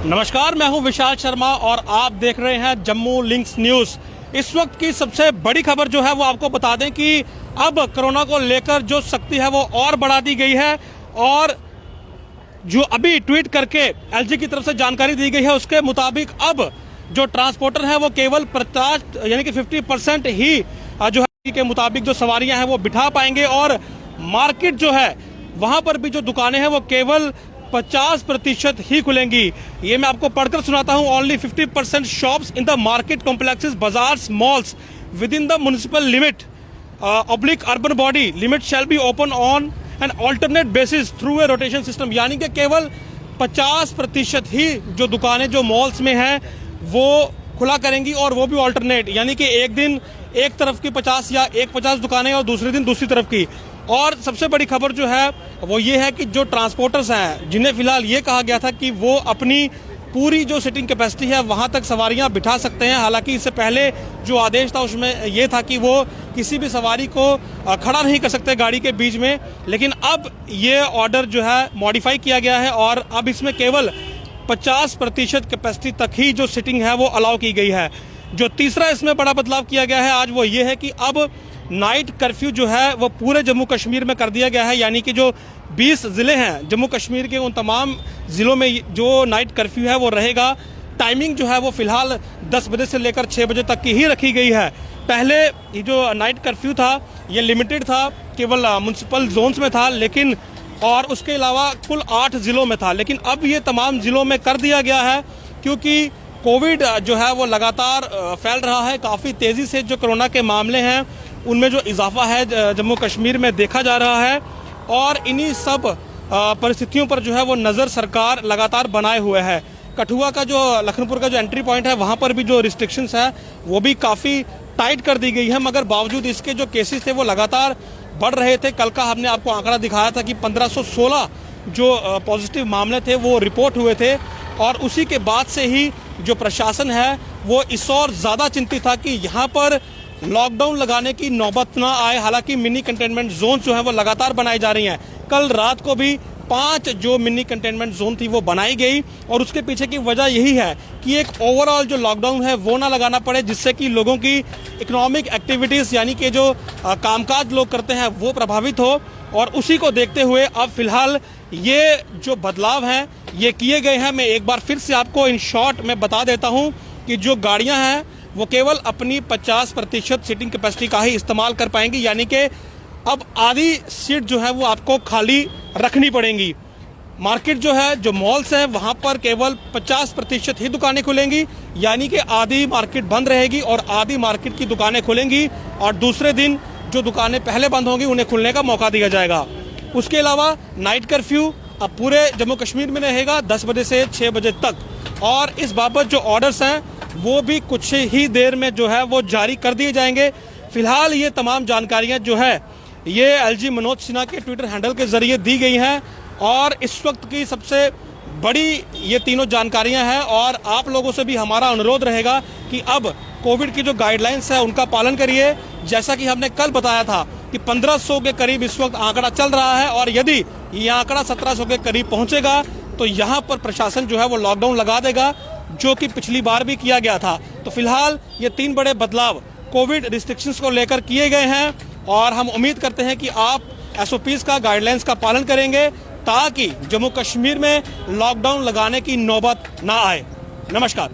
नमस्कार, मैं हूं विशाल शर्मा और आप देख रहे हैं जम्मू लिंक्स न्यूज़। इस वक्त की सबसे बड़ी खबर जो है वो आपको बता दें कि अब कोरोना को लेकर जो सख्ती है वो और बढ़ा दी गई है और जो अभी ट्वीट करके एलजी की तरफ से जानकारी दी गई है उसके मुताबिक अब जो ट्रांसपोर्टर है वो केवल 50 यानी कि 50% ही जो है के मुताबिक जो सवारियां हैं वो बिठा पाएंगे और मार्केट जो है वहां पर भी जो दुकानें हैं वो केवल 50% ही खुलेंगी। ये मैं आपको पढ़कर सुनाता हूं। Only 50% shops in the market complexes, bazaars, malls with in the municipal limit oblique urban body limit shall be open on an alternate basis through a rotation system. यानी कि केवल 50% ही जो दुकानें जो मॉल्स में हैं वो खुला करेंगी और वो भी ऑल्टरनेट, यानी कि एक दिन एक तरफ की 50 या 50 दुकानें और दूसरे दिन दूसरी तरफ की। और सबसे बड़ी खबर जो है वो ये है कि जो ट्रांसपोर्टर्स हैं जिन्हें फिलहाल ये कहा गया था कि वो अपनी पूरी जो सीटिंग कैपेसिटी है वहां तक सवारियां बिठा सकते हैं। हालांकि इससे पहले जो आदेश था उसमें ये था कि वो किसी भी सवारी को खड़ा नहीं कर सकते गाड़ी के बीच में, लेकिन अब ये ऑर्डर जो है मॉडिफाई किया गया है और अब इसमें केवल 50% कैपेसिटी तक ही जो सीटिंग है वो अलाउ की गई है। जो तीसरा इसमें बड़ा बदलाव किया गया है आज वो ये है कि अब नाइट कर्फ्यू जो है वो पूरे जम्मू कश्मीर में कर दिया गया है। यानी कि जो 20 ज़िले हैं जम्मू कश्मीर के, उन तमाम ज़िलों में जो नाइट कर्फ्यू है वो रहेगा। टाइमिंग जो है वो फिलहाल 10 बजे से लेकर 6 बजे तक की ही रखी गई है। पहले ये जो नाइट कर्फ्यू था ये लिमिटेड था, केवल म्युनिसिपल जोन्स में था, लेकिन और उसके अलावा कुल 8 ज़िलों में था, लेकिन अब ये तमाम ज़िलों में कर दिया गया है क्योंकि कोविड जो है वो लगातार फैल रहा है। काफ़ी तेज़ी से जो कोरोना के मामले हैं उनमें जो इजाफा है जम्मू कश्मीर में देखा जा रहा है और इन्हीं सब परिस्थितियों पर जो है वो नज़र सरकार लगातार बनाए हुए है। कठुआ का जो लखनपुर का जो एंट्री पॉइंट है वहाँ पर भी जो रिस्ट्रिक्शंस है वो भी काफ़ी टाइट कर दी गई है, मगर बावजूद इसके जो केसेस थे वो लगातार बढ़ रहे थे। कल का हमने आपको आंकड़ा दिखाया था कि 1516 जो पॉजिटिव मामले थे वो रिपोर्ट हुए थे और उसी के बाद से ही जो प्रशासन है वो इस और ज़्यादा चिंतित था कि यहाँ पर लॉकडाउन लगाने की नौबत ना आए। हालांकि मिनी कंटेनमेंट जोन जो है वो लगातार बनाई जा रही हैं। कल रात को भी 5 जो मिनी कंटेनमेंट जोन थी वो बनाई गई और उसके पीछे की वजह यही है कि एक ओवरऑल जो लॉकडाउन है वो ना लगाना पड़े, जिससे कि लोगों की इकोनॉमिक एक्टिविटीज़ यानी कि जो कामकाज लोग करते हैं वो प्रभावित हो। और उसी को देखते हुए अब फिलहाल ये जो बदलाव हैं ये किए गए हैं। मैं एक बार फिर से आपको इन शॉर्ट में बता देता हूँ कि जो गाड़ियाँ हैं वो केवल अपनी 50% सीटिंग कैपेसिटी का ही इस्तेमाल कर पाएंगी, यानी कि अब आधी सीट जो है वो आपको खाली रखनी पड़ेंगी। मार्केट जो है, जो मॉल्स हैं वहाँ पर केवल 50% ही दुकानें खुलेंगी, यानी कि आधी मार्केट बंद रहेगी और आधी मार्केट की दुकानें खुलेंगी और दूसरे दिन जो दुकानें पहले बंद होंगी उन्हें खुलने का मौका दिया जाएगा। उसके अलावा नाइट कर्फ्यू अब पूरे जम्मू कश्मीर में रहेगा 10 बजे से 6 बजे तक और इस बाबत जो ऑर्डर्स हैं वो भी कुछ ही देर में जो है वो जारी कर दिए जाएंगे। फिलहाल ये तमाम जानकारियां जो है ये एलजी मनोज सिन्हा के ट्विटर हैंडल के जरिए दी गई हैं और इस वक्त की सबसे बड़ी ये तीनों जानकारियां हैं और आप लोगों से भी हमारा अनुरोध रहेगा कि अब कोविड की जो गाइडलाइंस है उनका पालन करिए। जैसा कि हमने कल बताया था कि 1500 के करीब इस वक्त आंकड़ा चल रहा है और यदि ये आंकड़ा 1700 के करीब पहुंचेगा तो यहाँ पर प्रशासन जो है वो लॉकडाउन लगा देगा, जो कि पिछली बार भी किया गया था। तो फिलहाल ये 3 बड़े बदलाव कोविड रिस्ट्रिक्शंस को लेकर किए गए हैं और हम उम्मीद करते हैं कि आप एसओपीज का, गाइडलाइंस का पालन करेंगे ताकि जम्मू कश्मीर में लॉकडाउन लगाने की नौबत ना आए। नमस्कार।